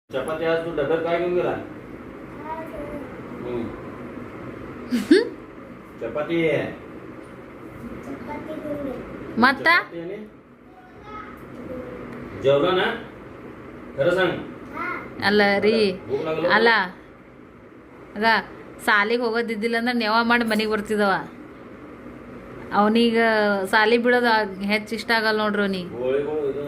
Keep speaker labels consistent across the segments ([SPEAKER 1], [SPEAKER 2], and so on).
[SPEAKER 1] चपाती आज तू डब्यात काय घेऊन गेला चपाती
[SPEAKER 2] मत्त
[SPEAKER 1] जेवला ना खरं सांग
[SPEAKER 2] ಅಲ್ಲ ರೀ
[SPEAKER 1] भूक लागलं
[SPEAKER 2] ಅಲ್ಲ ಆಗ ಸಾಲಿಗೆ ಹೋಗೋದಿದ್ದಿಲ್ಲ ಅಂದ್ರೆ ನೆವ ಮಾಡಿ ಮನೆಗೆ ಬರ್ತಿದವ ಅವನೀಗ ಸಾಲಿ ಬಿಡೋದು ಹೆಚ್ಚು ಇಷ್ಟ ಆಗಲ್ಲ ನೋಡ್ರಿ ಅವನಿಗೆ
[SPEAKER 1] ಗೋಳಿಗಳು ಇದು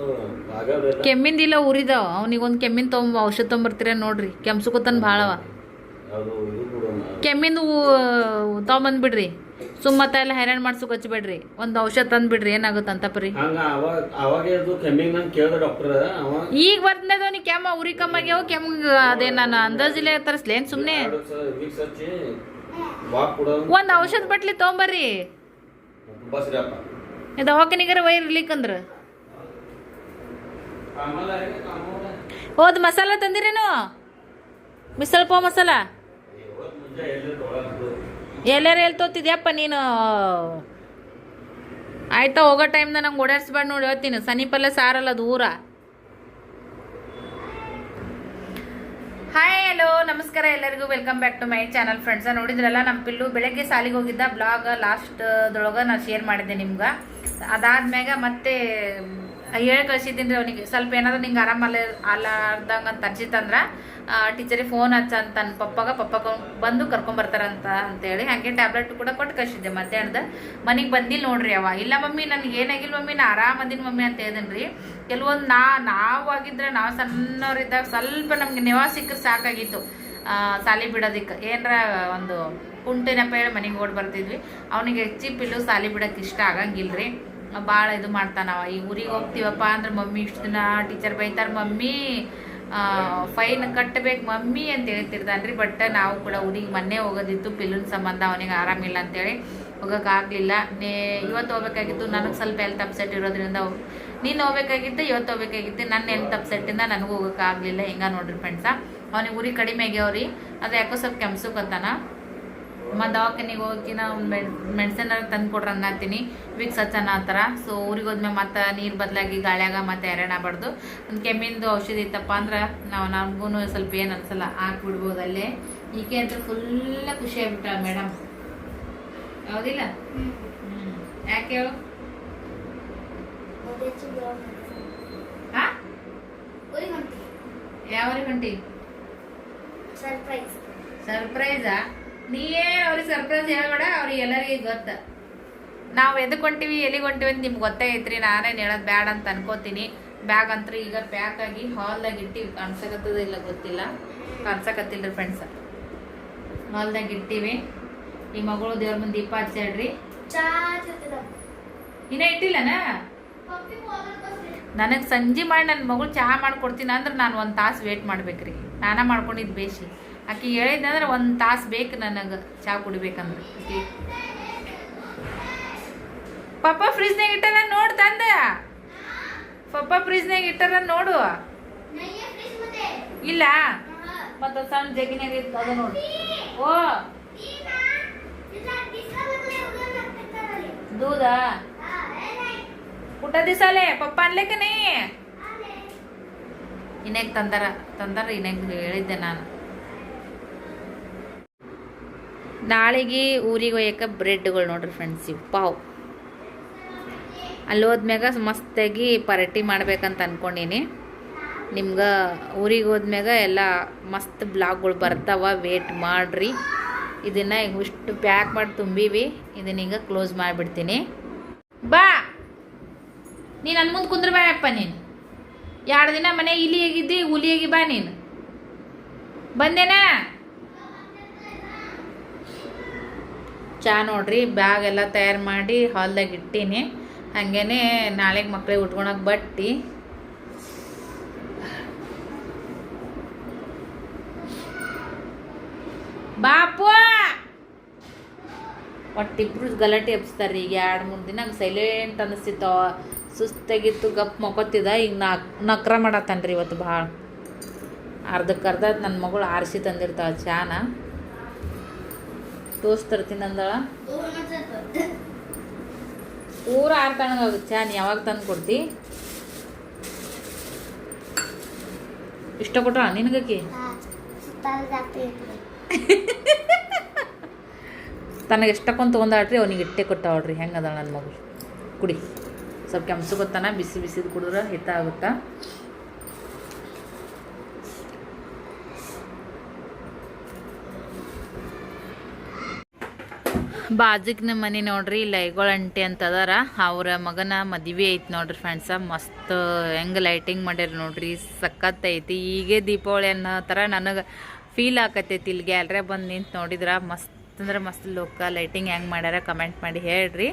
[SPEAKER 1] ಆಗಲ್ಲ
[SPEAKER 2] ಕೆಮ್ಮಿಂದ ಇಲ್ಲ ಉರಿದಾವ ಅವನಿಗೆ ಒಂದು ಕೆಮ್ಮಿನ ಔಷಧ ತೊಗೊಂಬರ್ತೀರ ನೋಡ್ರಿ ಕೆಮ್ಸುಕೊತನ್ ಭಾಳವ
[SPEAKER 1] ಅದು ಇದು ಕೊಡೋಣ
[SPEAKER 2] ಕೆಮ್ಮಿಂದ ತೊಗೊಂಬಂದ್ಬಿಡ್ರಿ ಸುಮ್ಮತ್ತ ಎಲ್ಲ ಹೈರಾಣ ಮಾಡ್ಸೋಕೆ ಹಚ್ಬೇಡ್ರಿ ಒಂದು ಔಷಧ ತಂದ್ಬಿಡ್ರಿ ಏನಾಗುತ್ತೆ ಅಂತ ಪರಿ
[SPEAKER 1] ಹಂಗ ಅವಾಗ ಅದು ಕೆಮ್ಮಿಂಗ್ ನಂಗೆ ಕೇಳ್ದ ಡಾಕ್ಟರ್ ಅವ
[SPEAKER 2] ಈಗ ಬರ್ತದ ಅವನಿಗೆ ಕೆಮ್ಮ ಉರಿ ಕಮ್ಮಾಗ್ಯಾವ ಕೆಮ್ಮ ಅದೇ ನಾನು ಅಂದಾಜಿಲೆ ತರಿಸ್ಲೇನು ಸುಮ್ಮನೆ
[SPEAKER 1] ವೀಕ್ಸ್ ಹಚ್ಚಿ ವಾಕ್ ಕೊಡೋದು
[SPEAKER 2] ಒಂದು ಔಷಧ ಬಟ್ಲಿ ತೊಗೊಂಬರ್ರಿ
[SPEAKER 1] ಬಸ್ರಿ ಅಪ್ಪ
[SPEAKER 2] ದವಾಖಾನಿಗರ ವೈರ್ ಇರ್ಲಿಕ್ಕಂದ್ರ
[SPEAKER 1] ಆಮೇಲೆ
[SPEAKER 2] ಹೋದ್ ಮಸಾಲ ತಂದಿರೇನು ಮಿಸಲ್ ಪಾವ್ ಮಸಾಲ
[SPEAKER 1] ಇವತ್ತು ಮುಂಜಾನೆ ಎಲ್ಲಿ ತೊಗೊಳಕ್ಕೆ
[SPEAKER 2] ಎಲ್ಲಾರ ಎಲ್ಲಿ ತೋತಿದ್ಯಪ್ಪ ನೀನು ಆಯ್ತಾ ಹೋಗೋ ಟೈಮ್ನ ನಂಗೆ ಓಡಾಡ್ಸ್ಬೇಡ ನೋಡಿ ಹೇಳ್ತೀನಿ ಸನಿಪಲ್ಲ ಸಾರಲ್ಲ ದೂರ ಹಾಯ್ ಹಲೋ ನಮಸ್ಕಾರ ಎಲ್ಲರಿಗೂ welcome back to my channel friends ನೋಡಿದ್ರಲ್ಲ ನಮ್ಮ ಪಿಲ್ಲು ಬೆಳಗ್ಗೆ ಸಾಲಿಗೆ ಹೋಗಿದ್ದ ಬ್ಲಾಗ್ ಲಾಸ್ಟ್ದೊಳಗೆ ನಾನು ಶೇರ್ ಮಾಡಿದ್ದೆ ನಿಮ್ಗೆ ಅದಾದ್ಮ್ಯಾಗ ಮತ್ತೆ ಹೇಳಿ ಕಳ್ಸಿದ್ದೀನಿ ರೀ ಅವನಿಗೆ ಸ್ವಲ್ಪ ಏನಾದ್ರು ನಿಂಗೆ ಆರಾಮಲ್ಲ ಅಲ್ಲಾರ್ದಂಗೆ ಅಂತ ಅನ್ಸಿತ್ತಂದ್ರೆ ಟೀಚರಿಗೆ ಫೋನ್ ಹಚ್ಚ ಅಂತ ನನ್ನ ಪಪ್ಪಾಗ ಬಂದು ಕರ್ಕೊಂಬರ್ತಾರಂತ ಅಂತೇಳಿ ಹಾಗೆ ಟ್ಯಾಬ್ಲೆಟ್ ಕೂಡ ಕೊಟ್ಟು ಕಳಿಸಿದ್ದೆ ಮಧ್ಯಾಹ್ನದ ಮನೆಗೆ ಬಂದಿಲ್ಲ ನೋಡ್ರಿ ಅವ ಇಲ್ಲ ಮಮ್ಮಿ ನನಗೆ ಏನಾಗಿಲ್ಲ ಮಮ್ಮಿ ನಾ ಆರಾಮದಿನ ಮಮ್ಮಿ ಅಂತ ಹೇಳಿದೆನು ರೀ ಕೆಲವೊಂದು ನಾವು ಆಗಿದ್ರೆ ನಾವು ಸಣ್ಣವರಿದ್ದಾಗ ಸ್ವಲ್ಪ ನಮಗೆ ನೆವ ಸಿಕ್ಕರೆ ಸಾಕಾಗಿತ್ತು ಸಾಲಿ ಬಿಡೋದಕ್ಕೆ ಏನರ ಒಂದು ಕುಂಟಿನಪ್ಪ ಹೇಳಿ ಮನೆಗೆ ಓಡಿ ಬರ್ತಿದ್ವಿ ಅವನಿಗೆ ಹೆಚ್ಚಿ ಪಿಲ್ಲು ಸಾಲಿ ಬಿಡೋಕೆ ಇಷ್ಟ ಆಗಂಗಿಲ್ಲ ರೀ ಭಾಳ ಇದು ಮಾಡ್ತಾನವ ಈಗ ಊರಿಗೆ ಹೋಗ್ತೀವಪ್ಪ ಅಂದ್ರೆ ಮಮ್ಮಿ ಇಷ್ಟು ದಿನ ಟೀಚರ್ ಬೈತಾರೆ ಮಮ್ಮಿ ಫೈನ್ ಕಟ್ಟಬೇಕು ಮಮ್ಮಿ ಅಂತ ಹೇಳ್ತಿರ್ತಾನೆ ರೀ ಬಟ್ ನಾವು ಕೂಡ ಊರಿಗೆ ಮೊನ್ನೆ ಹೋಗೋದಿತ್ತು ಪಿಲ್ಲುನ ಸಂಬಂಧ ಅವನಿಗೆ ಆರಾಮಿಲ್ಲ ಅಂತೇಳಿ ಹೋಗೋಕ್ಕಾಗಲಿಲ್ಲ ಇವತ್ತು ಹೋಗ್ಬೇಕಾಗಿತ್ತು ನನಗೆ ಸ್ವಲ್ಪ ಹೆಲ್ತ್ ಅಪ್ಸೆಟ್ ಇರೋದ್ರಿಂದ ನೀನು ಹೋಗ್ಬೇಕಾಗಿತ್ತು ಇವತ್ತು ಹೋಗ್ಬೇಕಾಗಿತ್ತು ನನ್ನ ಹೆಲ್ತ್ ಅಪ್ಸೆಟ್ಟಿಂದ ನನಗೂ ಹೋಗೋಕ್ಕಾಗಲಿಲ್ಲ ಹಿಂಗೆ ನೋಡ್ರಿ ಫ್ರೆಂಡ್ಸ ಅವನಿಗೆ ಊರಿಗೆ ಕಡಿಮೆ ಆಗ್ಯಾವ್ರಿ ಅದು ಯಾಕೋ ಸ್ವಲ್ಪ ಕೆಮ್ಸುಕತ್ತಾನ ಮತ್ತು ದವಾಖಾನಿಗೆ ಹೋಗಿ ನಾವು ಮೆಡಿಸಿನ್ ತಂದು ಕೊಡ್ರಿ ಅನ್ನತ್ತೀನಿ ವಿಕ್ಸ್ ಹಚ್ಚನ ಆ ಥರ ಸೊ ಊರಿಗೆ ಹೋದ್ಮೇಲೆ ಮತ್ತು ನೀರು ಬದಲಾಗಿ ಗಾಳ್ಯಾಗ ಮತ್ತು ಹೈರಾಣ ಆಗ್ಬಾರ್ದು ಒಂದು ಕೆಮ್ಮಿಂದು ಔಷಧಿ ಇತ್ತಪ್ಪ ಅಂದ್ರೆ ನಮಗೂ ಸ್ವಲ್ಪ ಏನು ಅನ್ಸಲ್ಲ ಹಾಕ್ಬಿಡ್ಬೋದು ಅಲ್ಲೇ ಈಕೆ ಅಂತ ಫುಲ್ಲ ಖುಷಿ ಆಗ್ಬಿಟ್ಟ ಮೇಡಮ್ ಯಾವುದಿಲ್ಲ ಯಾಕೆ ಹೇಳು ಹಾಂ ಯಾವ್ರಿಗೆ ಹೊಂಟಿ ಸರ್ಪ್ರೈಸಾ ನೀಯೇ ಅವ್ರಿಗೆ ಸರ್ಪ್ರೈಸ್ ಹೇಳ್ಬೇಡ ಅವ್ರಿಗೆ ಎಲ್ಲರಿಗೆ ಗೊತ್ತ ನಾವು ಎದಕ್ಕೆ ಹೊಂಟಿವಿ ಎಲ್ಲಿಗೆ ಹೊಂಟಿವಿ ಅಂತ ನಿಮ್ಗೆ ಗೊತ್ತೇ ಐತ್ರಿ ನಾನೇನು ಹೇಳೋದು ಬ್ಯಾಡ ಅಂತ ಅನ್ಕೋತೀನಿ ಬ್ಯಾಗ್ ಅಂತೂ ಈಗ ಪ್ಯಾಕ್ ಆಗಿ ಹಾಲ್ದಾಗ ಇಟ್ಟಿವಿ ಕಾಣ್ಸಕತ್ತದ ಇಲ್ಲ ಗೊತ್ತಿಲ್ಲ ಕಾಣ್ಸಕತ್ತಿಲ್ಲ ರೀ ಫ್ರೆಂಡ್ಸ್ ಹಾಲ್ದಾಗ ಇಟ್ಟಿವಿ ಈ ಮಗಳು ದೇವ್ರ ಮುಂದೆ ದೀಪ ಹಚ್ಚಾಡ್ರಿ ಇನ್ನ ಇಟ್ಟಿಲ್ಲನಾ ನನಗೆ ಸಂಜೆ ಮಾಡಿ ನನ್ನ ಮಗಳು ಚಹಾ ಮಾಡ್ಕೊಡ್ತೀನಿ ಅಂದ್ರೆ ನಾನು ಒಂದು ತಾಸು ವೇಟ್ ಮಾಡ್ಬೇಕ್ರಿ ನಾನೇ ಮಾಡ್ಕೊಂಡಿದ್ದು ಬೇಸಿ ಆಕೆ ಹೇಳಿದ್ದೆ ಅಂದ್ರೆ ಒಂದು ತಾಸು ಬೇಕು ನನಗೆ ಚಹಾ ಕುಡಿಬೇಕಂದ್ರೆ ಆಕೆ ಪಪ್ಪ ಫ್ರಿಜ್ನಾಗ ಇಟ್ಟಾರ ನೋಡು ತಂದ ಪಪ್ಪ ಫ್ರಿಜ್ನಾಗ ಇಟ್ಟಾರ ನೋಡು ಇಲ್ಲ ಮತ್ತು ಸಣ್ಣ ಜಗಿನಾಗ ಇತ್ತು ಅದು ನೋಡು ಓ ದೂದಾ ಊಟ ದಿಸಾಲೆ ಪಪ್ಪ ಅನ್ಲೇಕ ನೀ ಇನ್ನಾಗ ತಂದಾರ ಇನ್ನಾಗ ಹೇಳಿದ್ದೆ ನಾನು ನಾಳೆಗೆ ಊರಿಗೆ ಒಯ್ಯಕ್ಕೆ ಬ್ರೆಡ್ಗಳು ನೋಡ್ರಿ ಫ್ರೆಂಡ್ಸ್ ಇವು ಪಾವ್ ಅಲ್ಲಿ ಹೋದ್ಮ್ಯಾಗ ಮಸ್ತಾಗಿ ಪಾರ್ಟಿ ಮಾಡ್ಬೇಕಂತ ಅಂದ್ಕೊಂಡೀನಿ ನಿಮ್ಗೆ ಊರಿಗೆ ಹೋದ್ಮ್ಯಾಗ ಎಲ್ಲ ಮಸ್ತ್ ಬ್ಲಾಗ್ಗಳು ಬರ್ತಾವ ವೇಟ್ ಮಾಡಿರಿ ಇದನ್ನು ಇಷ್ಟು ಪ್ಯಾಕ್ ಮಾಡಿ ತುಂಬೀವಿ ಇದನ್ನೀಗ ಕ್ಲೋಸ್ ಮಾಡಿಬಿಡ್ತೀನಿ ಬಾ ನೀನು ನನ್ನ ಮುಂದೆ ಕುಂದ್ರ ಬಾಯಪ್ಪ ನೀನು 2 ದಿನ ಮನೆ ಇಲಿ ಆಗಿದ್ದಿ ಹುಲಿಯಾಗಿ ಬಾ ನೀನು ಬಂದೇನಾ ಚಾ ನೋಡ್ರಿ ಬ್ಯಾಗ್ ಎಲ್ಲ ತಯಾರು ಮಾಡಿ ಹಾಲ್ದಾಗ ಇಟ್ಟೀನಿ ಹಾಗೇನೆ ನಾಳೆಗೆ ಮಕ್ಳಿಗೆ ಉಟ್ಕೊಳಕ್ಕೆ ಬಟ್ಟಿ ಬಾಪು ಒಟ್ಟಿಬ್ರು ಗಲಾಟೆ ಎಬ್ಸ್ತಾರೆ ಈಗ 2-3 ದಿನ ಸೈಲೆಂಟ್ ಅನ್ನಿಸ್ತಿತ್ತು ಸುಸ್ತಾಗಿತ್ತು ಗಪ್ ಮಕ್ಕೋತಿದ್ದ ಈಗ ನಕ್ರ ಮಾಡತ್ತನ್ರಿ ಇವತ್ತು ಭಾಳ ಅರ್ಧಕ್ಕರ್ಧ ನನ್ನ ಮಗಳು ಆರಿಸಿ ತಂದಿರ್ತಾಳೆ ಚಾನ ಟೋಸ್ಟ್ ತರ್ತೀನಿ ಅಂದಳ ಪೂರ ಆರ್ತಾಣಗಾಗುತ್ತೆ ಚಾ ನೀ ಯಾವಾಗ ತಂದು ಕೊಡ್ತಿ ಇಷ್ಟ ಕೊಟ್ಟ ನಿನಗಕ್ಕೆ ತನಗೆ ಎಷ್ಟಕ್ಕೊಂದು ತೊಗೊಂಡಾಡ್ರಿ ಅವ್ನಿಗೆ ಇಟ್ಟೆ ಕೊಟ್ಟಾಳ್ರಿ ಹೆಂಗೆ ಅದಾಳ ನನ್ನ ಮಗಳು ಕುಡಿ ಸ್ವಲ್ಪ ಕೆಮ್ಸು ಗೊತ್ತಾನ ಬಿಸಿ ಬಿಸಿದು ಕುಡಿದ್ರೆ ಹಿತ ಆಗುತ್ತಾ ಬಾಜುಕ್ನ ಮನೆ ನೋಡ್ರಿ ಲೈಗೋಳ ಅಂಟಿ ಅಂತ ಅದಾರ ಅವ್ರ ಮಗನ ಮದುವೆ ಐತಿ ನೋಡ್ರಿ ಫ್ರೆಂಡ್ಸ ಮಸ್ತ್ ಹೆಂಗೆ ಲೈಟಿಂಗ್ ಮಾಡ್ಯಾರ ನೋಡ್ರಿ ಸಖತ್ ಐತಿ ಈಗೇ ದೀಪಾವಳಿ ಅನ್ನೋ ಥರ ನನಗೆ ಫೀಲ್ ಆಕತ್ತೈತಿ ಇಲ್ಲಿ ಗ್ಯಾಲ್ರಿ ಬಂದು ನಿಂತು ನೋಡಿದ್ರೆ ಮಸ್ತ್ ಅಂದ್ರೆ ಮಸ್ತ್ ಲೋಕ ಲೈಟಿಂಗ್ ಹೆಂಗೆ ಮಾಡ್ಯಾರ ಕಮೆಂಟ್ ಮಾಡಿ ಹೇಳ್ರಿ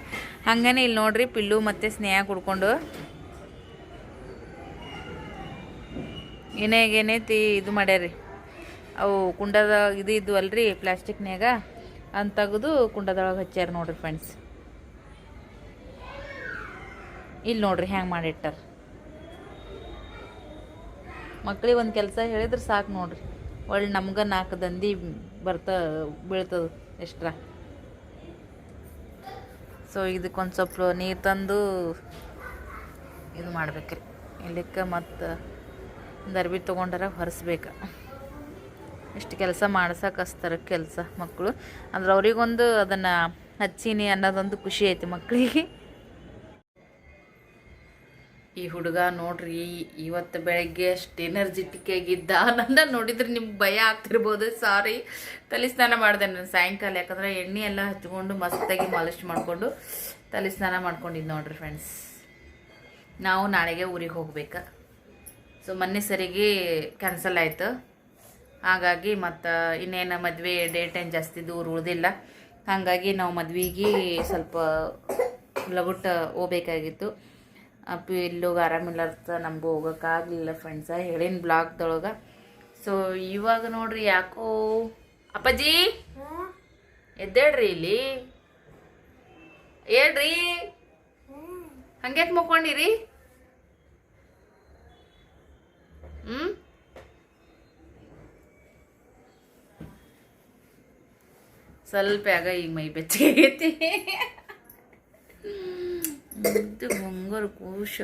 [SPEAKER 2] ಹಾಗೇ ಇಲ್ಲಿ ನೋಡ್ರಿ ಪಿಲ್ಲು ಮತ್ತು ಸ್ನೇಹ ಕುಡ್ಕೊಂಡು ಏನೈತಿ ಇದು ಮಾಡ್ಯಾರಿ ಅವು ಕುಂಡದ ಇದು ಇದ್ದು ಅಲ್ರಿ ಪ್ಲಾಸ್ಟಿಕ್ನ್ಯಾಗ ಅಂತ ತೆಗೆದು ಕುಂಡದೊಳಗೆ ಹಚ್ಚಾರ ನೋಡ್ರಿ ಫ್ರೆಂಡ್ಸ್ ಇಲ್ಲಿ ನೋಡ್ರಿ ಹೆಂಗೆ ಮಾಡಿಟ್ಟಾರ ಮಕ್ಳಿಗೆ ಒಂದು ಕೆಲಸ ಹೇಳಿದ್ರೆ ಸಾಕು ನೋಡ್ರಿ ಒಳ್ಳೆ ನಮ್ಗೆ 4 ದಂದಿ ಬೀಳ್ತದ ಎಕ್ಸ್ಟ್ರಾ ಸೊ ಇದಕ್ಕೊಂದು ಸ್ವಲ್ಪ ನೀರು ತಂದು ಇದು ಮಾಡ್ಬೇಕ್ರಿ ಇಲ್ಲಿಕ್ಕೆ ಮತ್ತು ದರ್ಬಿ ತೊಗೊಂಡಾರ ಹೊರಿಸ್ಬೇಕು ಇಷ್ಟು ಕೆಲಸ ಮಾಡ್ಸಕ್ಕೆ ಹಚ್ತಾರೆ ಕೆಲಸ ಮಕ್ಕಳು ಅಂದ್ರೆ ಅವ್ರಿಗೊಂದು ಅದನ್ನು ಹಚ್ಚೀನಿ ಅನ್ನೋದೊಂದು ಖುಷಿ ಐತಿ ಮಕ್ಕಳಿಗೆ ಈ ಹುಡುಗ ನೋಡ್ರಿ ಇವತ್ತು ಬೆಳಗ್ಗೆ ಅಷ್ಟು ಎನರ್ಜೆಟಿಕ್ ಆಗಿದ್ದ ನನ್ನ ನೋಡಿದ್ರೆ ನಿಮ್ಗೆ ಭಯ ಆಗ್ತಿರ್ಬೋದು ಸಾರಿ ತಲೆ ಸ್ನಾನ ಮಾಡಿದೆ ನಾನು ಸಾಯಂಕಾಲ ಯಾಕಂದ್ರೆ ಎಣ್ಣೆ ಎಲ್ಲ ಹಚ್ಕೊಂಡು ಮಸ್ತಾಗಿ ಮಾಲಿಶ್ ಮಾಡಿಕೊಂಡು ತಲೆ ಸ್ನಾನ ಮಾಡ್ಕೊಂಡಿದ್ದು ನೋಡ್ರಿ ಫ್ರೆಂಡ್ಸ್ ನಾವು ನಾಳೆಗೆ ಊರಿಗೆ ಹೋಗ್ಬೇಕು ಸೊ ಮೊನ್ನೆ ಸರಿಗೆ ಕ್ಯಾನ್ಸಲ್ ಆಯಿತು ಹಾಗಾಗಿ ಮತ್ತು ಇನ್ನೇನು ಮದುವೆ ಡೇಟ್ ಏನು ಜಾಸ್ತಿ ದೂರ ಉಳಿದಿಲ್ಲ ಹಾಗಾಗಿ ನಾವು ಮದ್ವೆಗೆ ಸ್ವಲ್ಪ ಲಗುಟ್ಟ ಹೋಗ್ಬೇಕಾಗಿತ್ತು ಅಪ್ಪಿ ಇಲ್ಲೋಗಿ ಆರಾಮಿಲ್ಲರ್ತ ನಮ್ಗೆ ಹೋಗೋಕ್ಕಾಗಲಿಲ್ಲ ಫ್ರೆಂಡ್ಸ ಹೇಳಿನ ಬ್ಲಾಗ್ದೊಳಗೆ ಸೊ ಇವಾಗ ನೋಡ್ರಿ ಯಾಕೋ ಅಪ್ಪಾಜಿ ಎದ್ದೇಳ್ರಿ ಇಲ್ಲಿ ಹೇಳ್ರಿ ಹಂಗ್ಯಾಕೆ ಮಕ್ಕೊಂಡಿರಿ ಸ್ವಲ್ಪ ಆಗ ಈಗ ಮೈ ಬೆಚ್ಚಗೈತಿ ಬಂಗಾರ ಕೂಶ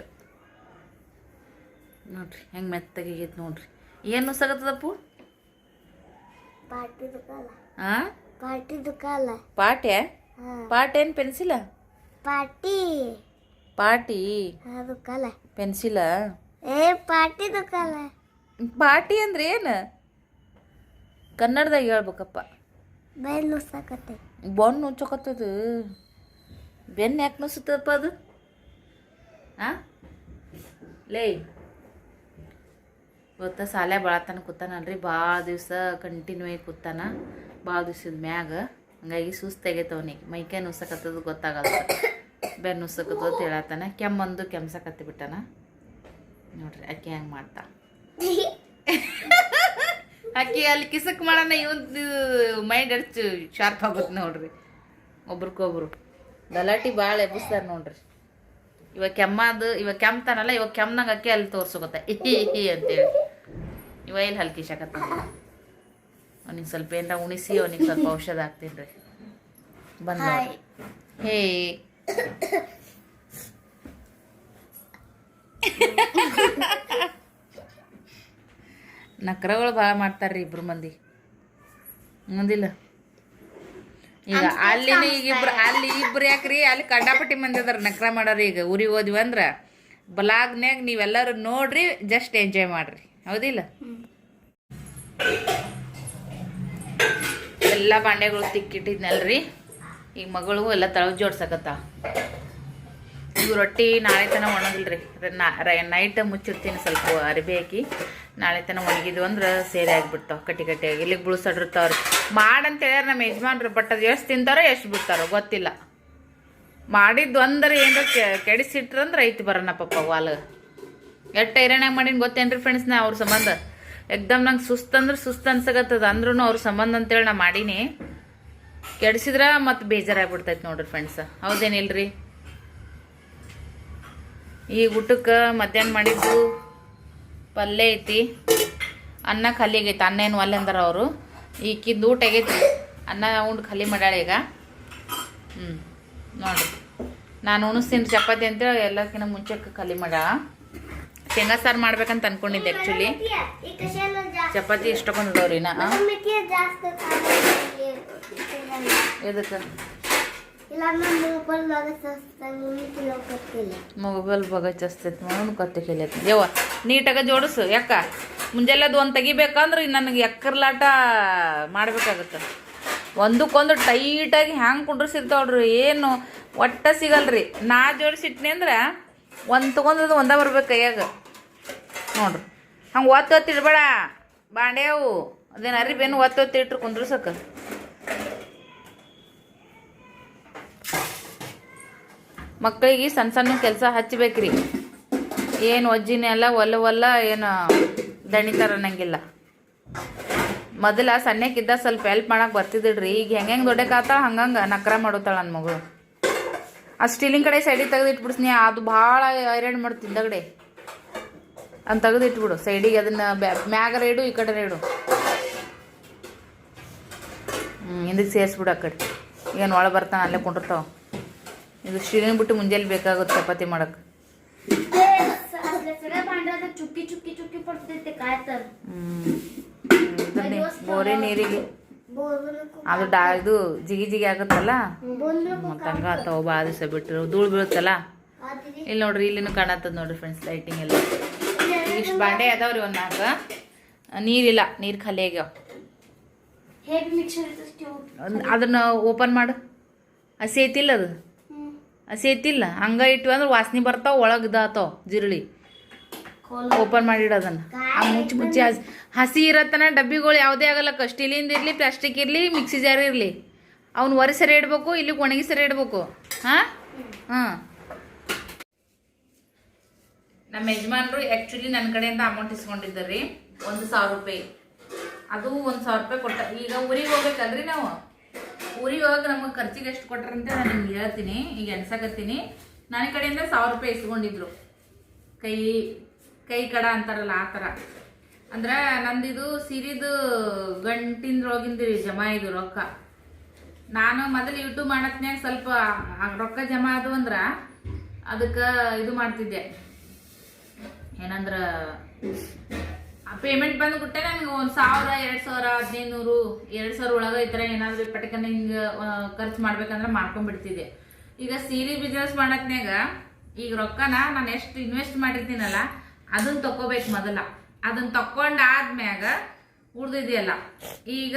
[SPEAKER 2] ನೋಡ್ರಿ ಹೆಂಗೆ ಮೆತ್ತಗೈತಿ ನೋಡ್ರಿ ಏನು ನುಸ್ಸಾಗತ್ತದಪ್ಪು ಹಾಂ ಪಾಟ್ಯಾ ಪಾಟ್ ಏನು ಪೆನ್ಸಿಲ ಪಾಟಿ ಪೆನ್ಸಿಲ ಪಾಟಿ ಅಂದ್ರೆ ಏನು ಕನ್ನಡದಾಗ ಹೇಳ್ಬೇಕಪ್ಪ ಬೆನ್ನು ನುಚ್ಚಕತ್ತದ ಬೆನ್ನು ಯಾಕೆ ನುಸುತ್ತಪ್ಪ ಅದು ಹಾಂ ಲೇ ಇವತ್ತು ಸಾಲೆ ಭಾಳತನ ಕೂತಾನಲ್ರಿ ಭಾಳ ದಿವಸ ಕಂಟಿನ್ಯೂ ಆಗಿ ಕೂತಾನ ಭಾಳ ದಿವ್ಸದ ಮ್ಯಾಗ ಹಂಗಾಗಿ ಸುಸ್ತಾಗೈತೆ ಅವನಿಗೆ ಮೈಕೈ ನುಸಕತ್ತದ ಗೊತ್ತಾಗಲ್ಲ ಬೆನ್ನು ನುಸಕತ್ತದ ಅಂತ ಹೇಳತ್ತಾನ ಕೆಮ್ಮಂದು ಕೆಮ್ಸಕತ್ತಿ ಬಿಟ್ಟಾನ ನೋಡ್ರಿ ಅಕ್ಕಿ ಹೆಂಗೆ ಮಾಡ್ತಾ ಅಕ್ಕಿ ಅಲ್ಲಿ ಕಿಸಕ್ ಮಾಡೋಣ ಇವತ್ತು ಮೈಂಡ್ ಅಡ್ಚು ಶಾರ್ಪ್ ಆಗುತ್ತೆ ನೋಡ್ರಿ ಒಬ್ರಿಗೊಬ್ರು ಗಲಾಟಿ ಭಾಳ ಎಬ್ಬಿಸ್ತಾರೆ ನೋಡ್ರಿ ಇವಾಗ ಕೆಮ್ತಾನಲ್ಲ ಇವಾಗ ಕೆಮ್ಮನಾಗ ಅಕ್ಕಿ ಅಲ್ಲಿ ತೋರ್ಸೋಗತ್ತೆ ಇಹಿ ಅಂತೇಳಿ ಇವ ಇಲ್ಲಿ ಹಲ್ಕಿಸಕತ್ತ ಅವನಿಗೆ ಸ್ವಲ್ಪ ಏನಾರ ಉಣಿಸಿ ಅವನಿಗೆ ಸ್ವಲ್ಪ ಔಷಧ ಹಾಕ್ತೀನಿ ರೀ ಬಂದ ಹೇ ನಕ್ರಗಳು ಭಾಳ ಮಾಡ್ತಾರ್ರಿ ಇಬ್ರು ಮಂದಿ ಮುಂದಿಲ್ಲ ಈಗ ಅಲ್ಲಿನ ಅಲ್ಲಿ ಇಬ್ರು ಯಾಕ್ರಿ ಅಲ್ಲಿ ಕಂಡಾಪಟ್ಟಿ ಮಂದಿ ಅದಾರ ನಕ್ರ ಮಾಡೋರಿ ಈಗ ಊರಿಗೆ ಹೋದ್ವಿ ಅಂದ್ರೆ ಬ್ಲಾಗ್ನ್ಯಾಗ ನೀವೆಲ್ಲರೂ ನೋಡ್ರಿ ಜಸ್ಟ್ ಎಂಜಾಯ್ ಮಾಡ್ರಿ ಹೌದಿಲ್ಲ ಎಲ್ಲ ಬಾಂಡೆಗಳು ತಿಕ್ಕಿಟ್ಟಿದ್ನಲ್ರಿ ಈಗ ಮಗಳು ಎಲ್ಲ ತಳಗ್ ಜೋಡ್ಸಕತ್ತ ಇವು ರೊಟ್ಟಿ ನಾಳೆ ತನಕ ಒಣಗಿಲ್ರಿ ನೈಟ್ ಮುಚ್ಚಿಡ್ತೀನಿ ಸ್ವಲ್ಪ ಅರಿಬಿ ಹಾಕಿ ನಾಳೆ ತನಕ ಒಣಗಿದ್ವು ಅಂದ್ರೆ ಸೇರಿ ಆಗಿಬಿಡ್ತಾವೆ ಕಟ್ಟಿಯಾಗಿ ಇಲ್ಲಿಗೆ ಬುಳ್ಸಡಿರ್ತಾವ್ರಿ ಮಾಡಂತ ಹೇಳ್ಯಾರ ನಮ್ಮ ಯಜಮಾನ್ರು ಬಟ್ ಅದು ಎಷ್ಟು ತಿಂತಾರೋ ಎಷ್ಟು ಬಿಡ್ತಾರೋ ಗೊತ್ತಿಲ್ಲ ಮಾಡಿದ್ದು ಅಂದ್ರೆ ಏನಾರ ಕೆಡಿಸಿಟ್ರಂದ್ರೆ ಐತಿ ಬರೋಣ ಪಪ್ಪ ವಾಲ್ ಎಷ್ಟು ಐರಣಾಗ ಮಾಡೀನಿ ಗೊತ್ತೇನ್ರಿ ಫ್ರೆಂಡ್ಸ್ ನಾ ಅವ್ರ ಸಂಬಂಧ ಎಕ್ದಮ್ ನಂಗೆ ಸುಸ್ತು ಅನ್ಸಕತ್ತದ ಅಂದ್ರೂ ಅವ್ರ ಸಂಬಂಧ ಅಂತೇಳಿ ನಾ ಮಾಡೀನಿ ಕೆಡಿಸಿದ್ರೆ ಮತ್ತೆ ಬೇಜಾರಾಗ್ಬಿಡ್ತೈತಿ ನೋಡ್ರಿ ಫ್ರೆಂಡ್ಸ್ ಹೌದೇನಿಲ್ರಿ ಈಗ ಊಟಕ್ಕೆ ಮಧ್ಯಾಹ್ನ ಮಾಡಿದ್ದು ಪಲ್ಯ ಐತಿ ಅನ್ನ ಖಾಲಿ ಆಗೈತಿ ಅನ್ನ ಏನು ಒಲ್ಲೆ ಅಂದಾರ ಅವರು ಈಗಿಂದು ಊಟ ಆಗೈತಿ ಅನ್ನ ಉಂಡು ಖಾಲಿ ಮಾಡ್ಯಾಳ ಈಗ ನೋಡಿರಿ ನಾನು ಉಣಿಸ್ತೀನಿ ಚಪಾತಿ ಅಂತೇಳಿ ಎಲ್ಲಕ್ಕಿಂತ ಮುಂಚೆಕ್ಕೆ ಖಾಲಿ ಮಾಡ್ಯಾಳ ಶೇಂಗಾ ಸಾರು ಮಾಡ್ಬೇಕಂತ ಅನ್ಕೊಂಡಿದ್ದೆ ಆ್ಯಕ್ಚುಲಿ. ಚಪಾತಿ ಇಷ್ಟಕೊಂಡವ್ರಿ ನಾ ಎದಕ್ಕೆ ಮೊಬೈಲ್ ಬಗ ಚಸ್ತೈತಿ ನೋಡು ಕತ್ತೆ ಕೇಳೈತಿ ಯವ್ವ ನೀಟಾಗ ಜೋಡಿಸು. ಯಾಕ ಮುಂಜಾನೆದು ಒಂದು ತೆಗಿಬೇಕಂದ್ರೆ ನನಗೆ ಎಕ್ಕರ್ಲಾಟ ಮಾಡ್ಬೇಕಾಗತ್ತೆ. ಒಂದಕ್ಕೊಂದು ಟೈಟಾಗಿ ಹ್ಯಾಂಗೆ ಕುಂಡ್ರಿಸಿರ್ತಾವ್ರಿ, ಏನು ಒಟ್ಟ ಸಿಗಲ್ರಿ. ನಾ ಜೋಡಿಸಿಟ್ನಿ ಅಂದ್ರೆ ಒಂದು ತೊಗೊಂಡದು ಒಂದೇ ಬರ್ಬೇಕು ಕೈಯಾಗ ನೋಡ್ರಿ. ಹಂಗೆ ಒತ್ತು ಇಡಬೇಡ ಬಾಂಡ್ಯಾವು, ಅದೇನು ಅರಿಬೇನು ಒತ್ತು ಇಟ್ರು ಕುಂದ್ರಸಕ್ಕೆ. ಮಕ್ಕಳಿಗೆ ಸಣ್ಣ ಸಣ್ಣ ಕೆಲಸ ಹಚ್ಚಬೇಕ್ರಿ. ಏನು ಒಜ್ಜಿನೇ ಅಲ್ಲ ಒಲ್ಲ ಏನು ದಣಿತಾರ ಅನ್ನಂಗಿಲ್ಲ. ಮೊದಲ ಸಣ್ಣಕ್ಕಿದ್ದ ಸ್ವಲ್ಪ ಹೆಲ್ಪ್ ಮಾಡಕ್ಕೆ ಬರ್ತಿದ್ದಿಡ್ರಿ. ಈಗ ಹೆಂಗೆ ದೊಡ್ಡಕ್ಕಾತಾಳ ಹಂಗಂಗೆ ನಕ್ರ ಮಾಡೋತಾಳ ನನ್ನ ಮಗಳು. ಆ ಸ್ಟೀಲಿನ ಕಡೆ ಸೈಡಿಗೆ ತೆಗೆದು ಇಟ್ಬಿಡ್ತೀನಿ, ಅದು ಭಾಳ ಐರನ್ ಮಾಡ್ತೀನಿ ಹಿಂದಗಡೆ ಅಂತ ತೆಗೆದು ಇಟ್ಬಿಡು ಸೈಡಿಗೆ. ಅದನ್ನು ಮ್ಯಾಗ ರೇಡು ಈ ಕಡೆ ರೇಡು ಹಿಂದಕ್ಕೆ ಸೇರಿಸ್ಬಿಡು. ಆ ಕಡೆ ಏನು ಒಳ ಬರ್ತಾನೆ ಅಲ್ಲೇ ಕುಂಡಿರ್ತಾವ. ಇದು ಸ್ಟೀಲಿನ ಬಿಟ್ಟು ಮುಂಜಾನೆ ಬೇಕಾಗುತ್ತೆ ಚಪಾತಿ ಮಾಡಕ್ಕೆ. ಬೋರೆ ನೀರಿಗೆ ಅದು ಇದು ಜಿಗಿ ಜಿಗಿ ಆಗುತ್ತಲ್ಲ ಮತ್ತೆ ಹಂಗ ಆತಾವ. ಭಾಳ ದಿವಸ ಬಿಟ್ಟರು ಧೂಳು ಬೀಳುತ್ತಲ್ಲ. ಇಲ್ಲಿ ನೋಡ್ರಿ ಇಲ್ಲಿನೂ ಕಾಣತ್ತದ ನೋಡ್ರಿ ಫ್ರೆಂಡ್ಸ್ ಲೈಟಿಂಗ್ ಎಲ್ಲ. ಇಷ್ಟು ಬಾಂಡೆ ಅದಾವ್ರಿ ಒಂದು 4. ನೀರಿಲ್ಲ, ನೀರು ಖಾಲಿ ಆಗ್ಯಾವ. ಅದನ್ನ ಓಪನ್ ಮಾಡು. ಹಸಿ ಐತಿಲ್ಲ ಅದು, ಹಸಿ ಐತಿಲ್ಲ ಹಂಗ ಇಟ್ವಿ ಅಂದ್ರೆ ವಾಸನೆ ಬರ್ತಾವ, ಒಳಗೆ ಇದಾತಾವ ಜಿರಳಿ. ಓಪನ್ ಮಾಡಿಡೋದನ್ನ ಮುಚ್ಚಿ ಹಸಿ ಇರತ್ತನ. ಡಬ್ಬಿಗಳು ಯಾವುದೇ ಆಗಲ್ಲಕ್ಕ, ಸ್ಟೀಲಿಂದ ಇರಲಿ ಪ್ಲಾಸ್ಟಿಕ್ ಇರಲಿ ಮಿಕ್ಸಿ ಜಾರ್ ಇರಲಿ, ಅವ್ನು ಒರೆ ಸರಿ ಇಡಬೇಕು, ಇಲ್ಲಿ ಒಣಗಿ ಸರಿ ಇಡಬೇಕು. ಹಾಂ ನಮ್ಮ ಯಜಮಾನ್ರು ಆ್ಯಕ್ಚುಲಿ ನನ್ನ ಕಡೆಯಿಂದ ಅಮೌಂಟ್ ಇಸ್ಕೊಂಡಿದ್ದಾರೆ 1,000 ರೂಪಾಯಿ. ಅದು 1,000 ರೂಪಾಯಿ ಕೊಟ್ಟ. ಈಗ ಊರಿಗೆ ಹೋಗ್ಬೇಕಲ್ರಿ ನಾವು, ಊರಿಗೆ ಹೋಗಿ ನಮಗೆ ಖರ್ಚಿಗೆ ಎಷ್ಟು ಕೊಟ್ರಂತೆ ನಾನು ನಿಮ್ಗೆ ಹೇಳ್ತೀನಿ. ಈಗ ಎಣ್ಸಕತ್ತೀನಿ. ನನ್ನ ಕಡೆಯಿಂದ 1,000 ರೂಪಾಯಿ ಇಸ್ಕೊಂಡಿದ್ರು. ಕೈ ಕಡ ಅಂತಾರಲ್ಲ ಆ ಥರ. ಅಂದ್ರೆ ನಂದಿದು ಸೀರಿದು ಗಂಟಿಂದ್ರೊಳಗಿಂದ ಜಮಾ ಇದು ರೊಕ್ಕ. ನಾನು ಮೊದಲು ಯೂಟ್ಯೂಬ್ ಮಾಡತ್ನ್ಯಾಗ ಸ್ವಲ್ಪ ರೊಕ್ಕ ಜಮಾ ಅದು ಅಂದ್ರೆ ಅದಕ್ಕೆ ಇದು ಮಾಡ್ತಿದ್ದೆ, ಏನಂದ್ರೆ ಪೇಮೆಂಟ್ ಬಂದುಬಿಟ್ಟೆ ನನಗೆ 1,000, 2,000, 1,500, 2,000 ಒಳಗೆ ಈ ಥರ ಏನಾದರೂ ಪಟಕನ ಹಿಂಗೆ ಖರ್ಚು ಮಾಡ್ಬೇಕಂದ್ರೆ ಮಾಡ್ಕೊಂಡ್ಬಿಡ್ತಿದ್ದೆ. ಈಗ ಸೀರೆ ಬಿಸ್ನೆಸ್ ಮಾಡತ್ನ್ಯಾಗ ಈಗ ರೊಕ್ಕನ ನಾನು ಎಷ್ಟು ಇನ್ವೆಸ್ಟ್ ಮಾಡಿರ್ತೀನಲ್ಲ ಅದನ್ನ ತಗೋಬೇಕು ಮೊದಲ. ಅದನ್ನ ತಕೊಂಡಾದ್ಮ್ಯಾಗ ಉಳ್ದಿದೆಯಲ್ಲ, ಈಗ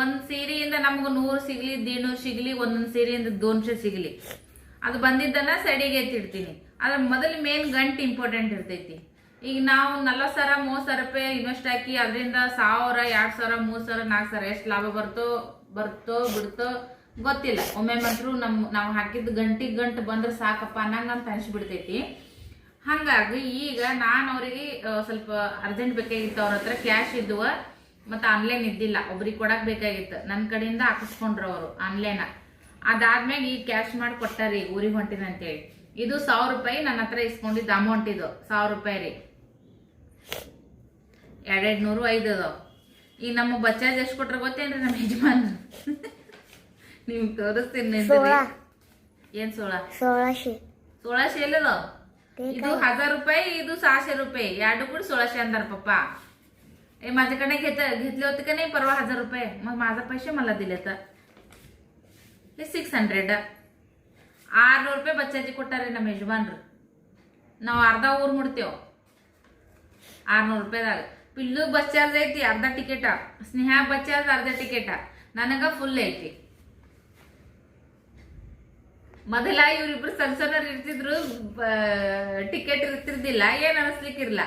[SPEAKER 2] ಒಂದು ಸೀರೆಯಿಂದ ನಮ್ಗೆ 100 ಸಿಗಲಿ 150 ಸಿಗಲಿ, ಒಂದೊಂದು ಸೀರೆಯಿಂದ 200 ಸಿಗಲಿ, ಅದು ಬಂದಿದ್ದನ್ನ ಸೈಡಿಗೆ ಎತ್ತಿಡ್ತೀನಿ. ಅದ್ರ ಮೊದಲು ಮೇನ್ ಗಂಟು ಇಂಪಾರ್ಟೆಂಟ್ ಇರ್ತೈತಿ. ಈಗ ನಾವು 40,000, 30,000 ರೂಪಾಯಿ ಇನ್ವೆಸ್ಟ್ ಹಾಕಿ ಅದರಿಂದ 1,000, 2,000, 3,000, 4,000 ಎಷ್ಟು ಲಾಭ ಬರ್ತೋ ಬಿಡ್ತೋ ಗೊತ್ತಿಲ್ಲ. ಒಮ್ಮೆ ಮಾತ್ರ ನಾವು ಹಾಕಿದ್ದು ಗಂಟು ಬಂದ್ರೆ ಸಾಕಪ್ಪ ಅನ್ನಂಗಂತ ಅನಿಸ್ಬಿಡ್ತೈತಿ. ಹಾಗಾಗಿ ಈಗ ನಾನು ಅವರಿಗೆ ಸ್ವಲ್ಪ ಅರ್ಜೆಂಟ್ ಬೇಕಾಗಿತ್ತು. ಅವ್ರ ಹತ್ರ ಕ್ಯಾಶ್ ಇದ್ದುವ ಮತ್ತು ಆನ್ಲೈನ್ ಇದ್ದಿಲ್ಲ, ಒಬ್ರಿಗೆ ಕೊಡಕ್ಕೆ ಬೇಕಾಗಿತ್ತು. ನನ್ನ ಕಡೆಯಿಂದ ಹಾಕಿಸ್ಕೊಂಡ್ರು ಅವರು ಆನ್ಲೈನ. ಅದಾದ್ಮ್ಯಾಗ ಈಗ ಕ್ಯಾಶ್ ಮಾಡಿ ಕೊಟ್ಟಾರಿ ಊರಿಗೆ ಹೊಂಟಿನ ಅಂತೇಳಿ. ಇದು 1,000 ರೂಪಾಯಿ ನನ್ನ ಹತ್ರ ಇಸ್ಕೊಂಡಿದ್ದು ಅಮೌಂಟ್. ಇದು 1,000 ರೂಪಾಯಿ ರೀ. 200, 5 ಅದಾವ. ಈಗ ನಮ್ಮ ಬಚ್ಚಾಜ್ ಎಷ್ಟು ಕೊಟ್ರೆ ಗೊತ್ತೇನ್ರಿ ನಮ್ಮ ಯಜಮಾನ್? ನಿಮ್ಗೆ ತೋರಿಸ್ತೀನಿ. ಏನ್ 1600 ಎಲ್ಲದಾವ? ಇದು 1000 ರೂಪಾಯಿ, ಇದು 600 रुपये. ಎರಡು ಕೂಡ 1600 अंदर पप्पा. माझ्याकडे घेतले होते का नाही परवा 1000 रुपये, मग माझा पैसे मला दिले तर हे 600. 600 ರೂಪಾಯಿ ಬಚ್ಚಾಜಿ ಕೊಟ್ಟಾರೆ ನಮ್ಮ ಯಜಮಾನ್ರು. ನಾವು ಅರ್ಧ ಊರು ಮುಡ್ತೇವ 600 ರೂಪಾಯಿದಾಗ. ಪಿಲ್ಲು ಬಸ್ ಚಾರ್ಜ್ ಐತಿ ಅರ್ಧ ಟಿಕೆಟ, ಸ್ನೇಹ ಬಸ್ ಚಾರ್ಜ್ ಅರ್ಧ ಟಿಕೆಟ, ನನಗ ಫುಲ್ ಐತಿ. ಮೊದಲ ಇವ್ರಿಬ್ರು ಸಣ್ಣ ಇರ್ತಿದ್ರು, ಟಿಕೆಟ್ ಇರ್ತಿರ್ದಿಲ್ಲ, ಏನ್ ಅನಿಸ್ಲಿಕ್ಕಿರ್ಲ.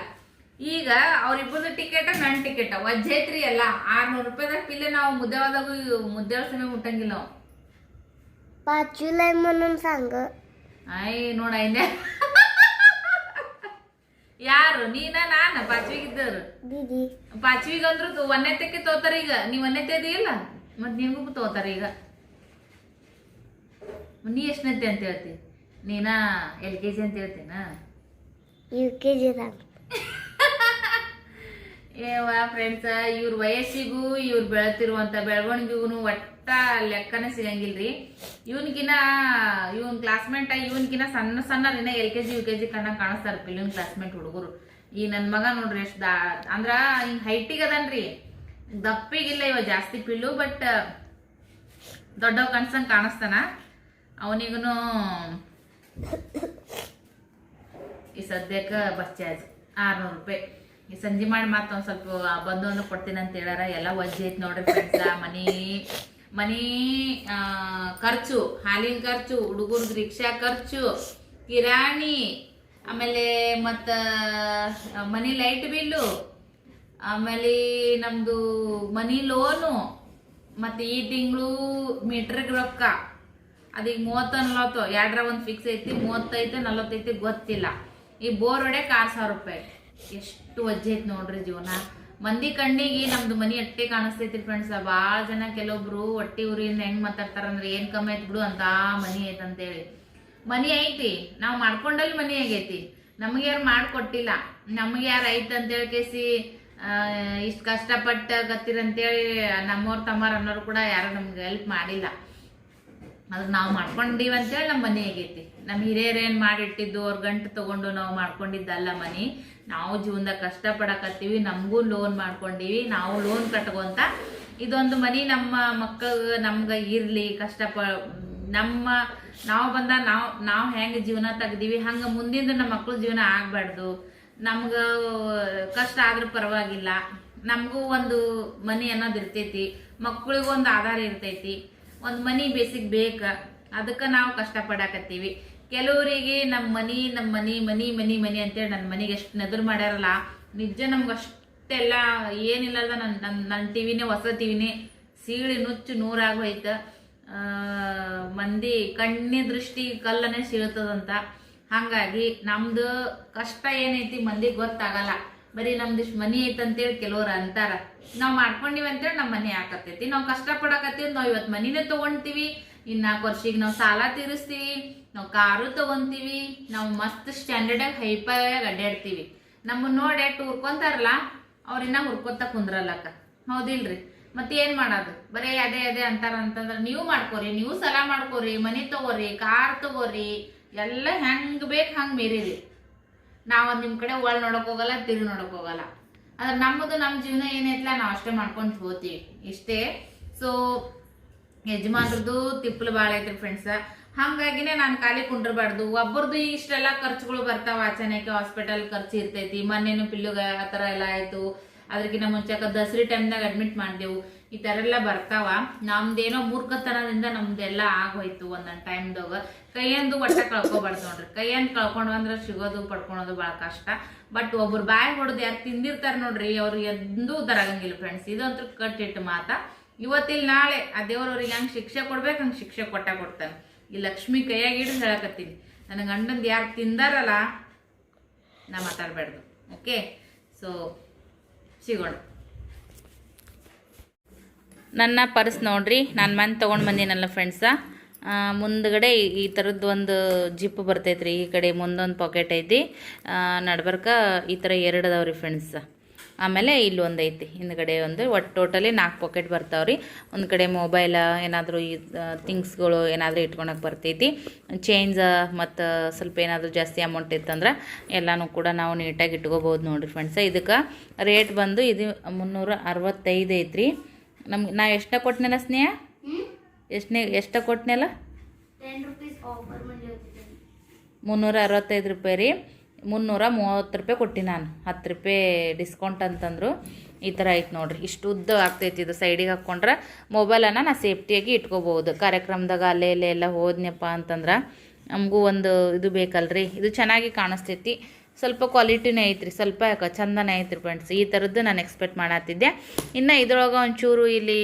[SPEAKER 2] ಈಗ ಅವ್ರಿಬ್ರದ್ದು ಟಿಕೆಟ್ ನನ್ನ ಟಿಕೆಟ್ ವಜ್ಜೈತ್ರಿ ಎಲ್ಲ. 600 ರೂಪಾಯಿದಾಗ ಪಿಲ್ಲೆ ನಾವು ಮುದ್ದೇಳ ಸಮಯ ಮುಟ್ಟಂಗಿಲ್ಲ ನಾವು.
[SPEAKER 3] 5वीला म्हणून सांग.
[SPEAKER 2] ಆಯ್ ನೋಡ ಐನೆ ಯಾರು ನೀನ ನಾನ 5ವಿಗಿದ್ದವ್ರು.
[SPEAKER 3] दीदी
[SPEAKER 2] 5ವಿಗಂದ್ರು 1ನೇತಕ್ಕೆ ತೋತಾರ. ಈಗ ನೀವ್ 1ನೇತೆ ಇಲ್ಲ ಮತ್ ನಿಮ್ಗೂ ತೋತಾರ. ಈಗ ನೀ ಎಷ್ಟನೇತೆ ಅಂತ ಹೇಳ್ತಿ? ನೀನಾ LKG ಅಂತ ಹೇಳ್ತೀನ?
[SPEAKER 3] UKG सांग.
[SPEAKER 2] ಏವಾ ಫ್ರೆಂಡ್ಸ್, ಇವ್ರ ವಯಸ್ಸಿಗೂ ಇವ್ರು ಬೆಳತಿರುವಂತ ಬೆಳವಣಿಗೆಗೂ ಒಟ್ಟ ಲೆಕ್ಕನೇ ಸಿಗಂಗಿಲ್ರಿ. ಇವನ್ ಕ್ಲಾಸ್ಮೇಟ್ ಇವನ್ಕಿನ ಸಣ್ಣ ಸಣ್ಣ ಇನ್ನ LKG UKG ಕಣ್ಣಂಗ್ ಕಾಣಿಸ್ತಾರ ಪಿಲ್ಲುನ್ ಕ್ಲಾಸ್ಮೇಟ್ ಹುಡುಗರು. ಈ ನನ್ ಮಗ ನೋಡ್ರಿ ಎಷ್ಟು ಅಂದ್ರ ಹಿಂಗ್ ಹೈಟಿಗೆ ಅದನ್ರಿ, ದಪ್ಪಿಗಿಲ್ಲ ಇವ ಜಾಸ್ತಿ ಪಿಲ್ಲು, ಬಟ್ ದೊಡ್ಡವ ಕನ್ಸಂಗ್ ಕಾಣಿಸ್ತಾನ. ಅವನಿಗೂ ಈ ಸದ್ಯಕ್ಕೆ ಬಸ್ ಚಾರ್ಜ್ 600 ರೂಪಾಯಿ. ಈ ಸಂಜೆ ಮಾಡಿ ಮತ್ತೊಂದು ಸ್ವಲ್ಪ ಬಂದು ಅಂದ್ರೆ ಕೊಡ್ತೀನಿ ಅಂತ ಹೇಳಾರ. ಎಲ್ಲ ವಜ್ಜೆ ಐತಿ ನೋಡ್ರಿ ಫ್ರೆಂಡ್ಸ. ಮನಿ ಖರ್ಚು, ಹಾಲಿನ ಖರ್ಚು, ಹುಡುಗರ್ದು ರಿಕ್ಷಾ ಖರ್ಚು, ಕಿರಾಣಿ, ಆಮೇಲೆ ಮತ್ತು ಮನಿ ಲೈಟ್ ಬಿಲ್ಲು, ಆಮೇಲೆ ನಮ್ಮದು ಮನಿ ಲೋನು, ಮತ್ತು ಈ ತಿಂಗಳು ಮೀಟ್ರಿಗೆ ರೊಕ್ಕ. ಅದೀಗ 30-40 ಎರಡರ ಒಂದು ಫಿಕ್ಸ್ ಐತಿ. 35-40 ಗೊತ್ತಿಲ್ಲ. ಈ ಬೋರ್ ಹೊಡ್ಯಕ್ಕೆ 6,000 ರೂಪಾಯಿ. ಎಷ್ಟು ವಜ್ಜೆ ಐತಿ ನೋಡ್ರಿ ಜೀವನ. ಮಂದಿ ಕಣ್ಣಿಗೆ ನಮ್ದು ಮನಿ ಅಟ್ಟೆ ಕಾಣಿಸ್ತೈತಿ ಫ್ರೆಂಡ್ಸ್. ಭಾಳ ಜನ ಕೆಲವೊಬ್ರು ಹೊಟ್ಟಿ ಊರಿಂದ ಹೆಂಗ್ ಮಾತಾಡ್ತಾರಂದ್ರೆ ಏನ್ ಕಮ್ಮಿ ಐತಿ ಬಿಡು ಅಂತ ಮನಿ ಐತಿ ಅಂತೇಳಿ. ಮನಿ ಐತಿ, ನಾವು ಮಾಡ್ಕೊಂಡಲ್ಲಿ ಮನಿ ಆಗೈತಿ. ನಮ್ಗೆ ಯಾರು ಮಾಡ್ಕೊಟ್ಟಿಲ್ಲ. ನಮ್ಗೆ ಯಾರು ಐತಿ ಅಂತೇಳಿ ಕೇಸಿ ಇಷ್ಟು ಕಷ್ಟಪಟ್ಟು ಗತ್ತಿರಂತೇಳಿ ನಮ್ಮವ್ರ ತಮ್ಮವ್ರ ಅನ್ನೋರು ಕೂಡ ಯಾರು ನಮ್ಗೆ ಹೆಲ್ಪ್ ಮಾಡಿಲ್ಲ. ಅದ್ರ ನಾವು ಮಾಡ್ಕೊಂಡಿವಿ ಅಂತೇಳಿ ನಮ್ಮ ಮನೆ ಆಗೈತಿ. ನಮ್ಮ ಹಿರಿಯರೇನು ಮಾಡಿಟ್ಟಿದ್ದು ಅವ್ರ ಗಂಟು ತಗೊಂಡು ನಾವು ಮಾಡ್ಕೊಂಡಿದ್ದಲ್ಲ ಮನಿ. ನಾವು ಜೀವನದಾಗ ಕಷ್ಟಪಡಕತ್ತೀವಿ, ನಮಗೂ ಲೋನ್ ಮಾಡ್ಕೊಂಡಿವಿ, ನಾವು ಲೋನ್ ಕಟ್ಕೊಂತ ಇದೊಂದು ಮನಿ ನಮ್ಮ ಮಕ್ಕಳು ನಮ್ಗೆ ಇರಲಿ. ನಾವು ಬಂದ ನಾವು ಹೆಂಗೆ ಜೀವನ ತೆಗ್ದೀವಿ ಹಂಗೆ ಮುಂದಿಂದ ನಮ್ಮ ಮಕ್ಕಳ ಜೀವನ ಆಗಬಾರ್ದು. ನಮ್ಗೆ ಕಷ್ಟ ಆದ್ರೂ ಪರವಾಗಿಲ್ಲ, ನಮಗೂ ಒಂದು ಮನಿ ಅನ್ನೋದು ಇರ್ತೈತಿ, ಮಕ್ಕಳಿಗೂ ಒಂದು ಆಧಾರ ಇರ್ತೈತಿ, ಒಂದು ಮನಿ ಬೇಸಿಕ್ ಬೇಕ. ಅದಕ್ಕೆ ನಾವು ಕಷ್ಟಪಡಾಕತ್ತೀವಿ. ಕೆಲವರಿಗೆ ನಮ್ಮ ಮನಿ ಅಂತೇಳಿ ನನ್ನ ಮನೆಗೆ ಎಷ್ಟು ನೆದರ್ ಮಾಡ್ಯಾರಲ್ಲ, ನಿಜ ನಮ್ಗೆ ಅಷ್ಟೆಲ್ಲ ಏನಿಲ್ಲದ. ನನ್ನ ಟಿವಿನೇ ಹೊಸ ಟಿವಿನೇ ಸೀಳಿ ನುಚ್ಚು ನೂರಾಗೋಯ್ತು. ಮಂದಿ ಕಣ್ಣಿ ದೃಷ್ಟಿ ಕಲ್ಲನೇ ಸೀಳ್ತದಂತ. ಹಾಗಾಗಿ ನಮ್ದು ಕಷ್ಟ ಏನೈತಿ ಮಂದಿಗೆ ಗೊತ್ತಾಗಲ್ಲ. ಬರೀ ನಮ್ದಿಷ್ಟು ಮನಿ ಐತಂತೇಳಿ ಕೆಲವ್ರು ಅಂತಾರ. ನಾವು ಮಾಡ್ಕೊಂಡಿವಿ ಅಂತೇಳಿ ನಮ್ಮ ಮನೆ ಹಾಕತ್ತೈತಿ. ನಾವು ಕಷ್ಟಪಡಕತ್ತೀವಿ. ನಾವು ಇವತ್ತು ಮನಿನೇ ತಗೊಂತೀವಿ, ಇನ್ನು 4 ವರ್ಷಿಗೆ ನಾವು ಸಾಲ ತೀರಿಸ್ತೀವಿ, ನಾವು ಕಾರು ತಗೊಂತೀವಿ, ನಾವು ಮಸ್ತ್ ಸ್ಟ್ಯಾಂಡರ್ಡಾಗಿ ಹೈಫೈಯಾಗಿ ಅಡ್ಡಾಡ್ತೀವಿ. ನಮ್ಮನ್ನ ನೋಡಿ ಎಷ್ಟು ಹುರ್ಕೊಂತಾರಲ್ಲ ಅವ್ರಿನ್ನ ಹುರ್ಕೊತ ಕುಂದ್ರಲ್ಲಕ್ಕ. ಹೌದಿಲ್ರಿ? ಮತ್ತೆ ಏನ್ ಮಾಡೋದು? ಬರೀ ಅದೇ ಅಂತಾರ ಅಂತಂದ್ರೆ ನೀವು ಮಾಡ್ಕೋರಿ, ನೀವು ಸಾಲ ಮಾಡ್ಕೋರಿ, ಮನಿ ತಗೋರಿ, ಕಾರ್ ತಗೋರಿ, ಎಲ್ಲ ಹೆಂಗ್ ಬೇಕು ಹಂಗೆ ಮೀರಿರಿ. ನಾವು ನಿಮ್ಮ ಕಡೆ ಒಳ್ ನೋಡಕ್ ಹೋಗಲ್ಲ, ತಿರುಗಿ ನೋಡಕ್ ಹೋಗಲ್ಲ. ಆದ್ರೆ ನಮ್ಮದು ನಮ್ಮ ಜೀವನ ಏನೈತಲ್ಲ ನಾವು ಅಷ್ಟೇ ಮಾಡ್ಕೊಂಡು ಹೋಗ್ತೀವಿ ಇಷ್ಟೇ. ಸೊ ಯಜಮಾನ್ರದ್ದು ತಿಪ್ಪಲು ಭಾಳ ಐತ್ರಿ ಫ್ರೆಂಡ್ಸ್. ಹಂಗಾಗಿನೇ ನಾನು ಖಾಲಿ ಕುಂಡ್ರಬಾರ್ದು. ಒಬ್ಬರದು ಇಷ್ಟೆಲ್ಲ ಖರ್ಚುಗಳು ಬರ್ತಾವ. ಅಚಾನಕ್ಕೆ ಹಾಸ್ಪಿಟಲ್ ಖರ್ಚು ಇರ್ತೈತಿ. ಮೊನ್ನೆನು ಪಿಲ್ಲುಗ ಆ ಥರ ಎಲ್ಲ ಆಯ್ತು. ಅದಕ್ಕಿಂತ ಮುಂಚೆಕ ದಸರಿ ಟೈಮ್ನಾಗ ಅಡ್ಮಿಟ್ ಮಾಡಿದೆವು. ಈ ಥರ ಎಲ್ಲ ಬರ್ತಾವ. ನಮ್ದೇನೋ ಮೂರ್ಖತನದಿಂದ ನಮ್ದೆಲ್ಲ ಆಗೋಯ್ತು ಒಂದೊಂದು ಟೈಮ್ದಾಗ. ಕೈಯಂದು ಒಟ್ಟ ಕಳ್ಕೊಬಾರ್ದು ನೋಡ್ರಿ. ಕೈಯಂದು ಕಳ್ಕೊಂಡು ಅಂದ್ರೆ ಸಿಗೋದು ಪಡ್ಕೊಳೋದು ಭಾಳ ಕಷ್ಟ. ಬಟ್ ಒಬ್ರು ಬಾಯಿ ಹೊಡೆದು ಯಾರು ತಿಂದಿರ್ತಾರೆ ನೋಡ್ರಿ, ಅವ್ರು ಎಂದೂ ತರಗಂಗಿಲ್ಲ ಫ್ರೆಂಡ್ಸ್. ಇದಂತೂ ಕಟ್ಟಿಟ್ಟು ಮಾತಾ. ಇವತ್ತಿಲ್ಲ ನಾಳೆ ಆ ದೇವ್ರವ್ರಿಗೆ ಹೆಂಗೆ ಶಿಕ್ಷೆ ಕೊಡ್ಬೇಕು ಹಂಗೆ ಶಿಕ್ಷೆ ಕೊಡ್ತಾನೆ. ಈ ಲಕ್ಷ್ಮಿ ಕೈಯಾಗ ಹಿಡಿದು ಹೇಳಕತ್ತೀನಿ, ನನ್ನ ಗಂಡಂದು ಯಾರು ತಿಂದಾರಲ್ಲ ನಾ ಮಾತಾಡಬಾರ್ದು. ಓಕೆ, ಸೊ ಸಿಗೋಣ. ನನ್ನ ಪರ್ಸ್ ನೋಡ್ರಿ, ನಾನು ಮನೆ ತೊಗೊಂಡು ಬಂದೀನಲ್ಲ ಫ್ರೆಂಡ್ಸ. ಮುಂದ್ಗಡೆ ಈ ಥರದ್ದು ಒಂದು ಜಿಪ್ ಬರ್ತೈತ್ರಿ. ಈ ಕಡೆ ಮುಂದೊಂದು ಪಾಕೆಟ್ ಐತಿ, ನಡ್ಬರ್ಕ ಈ ಥರ 2 ಅದಾವ್ರಿ ಫ್ರೆಂಡ್ಸ್. ಆಮೇಲೆ ಇಲ್ಲಿ ಒಂದು ಐತಿ, ಹಿಂದ್ಗಡೆ ಒಂದು. ಒಟ್ಟು ಟೋಟಲಿ 4 ಪಾಕೆಟ್ ಬರ್ತಾವ್ರಿ. ಒಂದು ಕಡೆ ಮೊಬೈಲ ಏನಾದರೂ ಈ ಥಿಂಗ್ಸ್ಗಳು ಏನಾದರೂ ಇಟ್ಕೊಳಕ್ಕೆ ಬರ್ತೈತಿ. ಚೇಂಜ್ ಮತ್ತು ಸ್ವಲ್ಪ ಏನಾದರೂ ಜಾಸ್ತಿ ಅಮೌಂಟ್ ಇತ್ತಂದ್ರೆ ಎಲ್ಲನೂ ಕೂಡ ನಾವು ನೀಟಾಗಿ ಇಟ್ಕೋಬೋದು ನೋಡಿರಿ ಫ್ರೆಂಡ್ಸ. ಇದಕ್ಕೆ ರೇಟ್ ಬಂದು ಇದು 365 ಐತ್ರಿ. ನಮ್ಗೆ ನಾ ಎಷ್ಟು ಕೊಟ್ಟನೆಲ್ಲ ಸ್ನೇಹ? ಎಷ್ಟು ಕೊಟ್ಟನೆಲ್ಲ? 365 ರೂಪಾಯಿ ರೀ. 330 ರೂಪಾಯಿ ಕೊಟ್ಟು ನಾನು. 10 ರೂಪಾಯಿ ಡಿಸ್ಕೌಂಟ್ ಅಂತಂದರು. ಈ ಥರ ಐತೆ ನೋಡ್ರಿ. ಇಷ್ಟು ಉದ್ದ ಆಗ್ತೈತಿ. ಇದು ಸೈಡಿಗೆ ಹಾಕ್ಕೊಂಡ್ರೆ ಮೊಬೈಲನ್ನು ನಾ ಸೇಫ್ಟಿಯಾಗಿ ಇಟ್ಕೋಬೋದು. ಕಾರ್ಯಕ್ರಮದಾಗ ಅಲ್ಲೇ ಇಲ್ಲೇ ಎಲ್ಲ ಹೋದ್ನಪ್ಪ ಅಂತಂದ್ರೆ ನಮಗೂ ಒಂದು ಇದು ಬೇಕಲ್ರಿ. ಇದು ಚೆನ್ನಾಗಿ ಕಾಣಿಸ್ತೈತಿ. ಸ್ವಲ್ಪ ಕ್ವಾಲಿಟಿನೇ ಐತ್ರಿ, ಸ್ವಲ್ಪ ಯಾಕೆ ಚಂದನೇ ಐತ್ರಿ ಫ್ರೆಂಡ್ಸ್. ಈ ಥರದ್ದು ನಾನು ಎಕ್ಸ್ಪೆಕ್ಟ್ ಮಾಡತ್ತಿದ್ದೆ. ಇನ್ನು ಇದ್ರೊಳಗೆ ಒಂಚೂರು ಇಲ್ಲಿ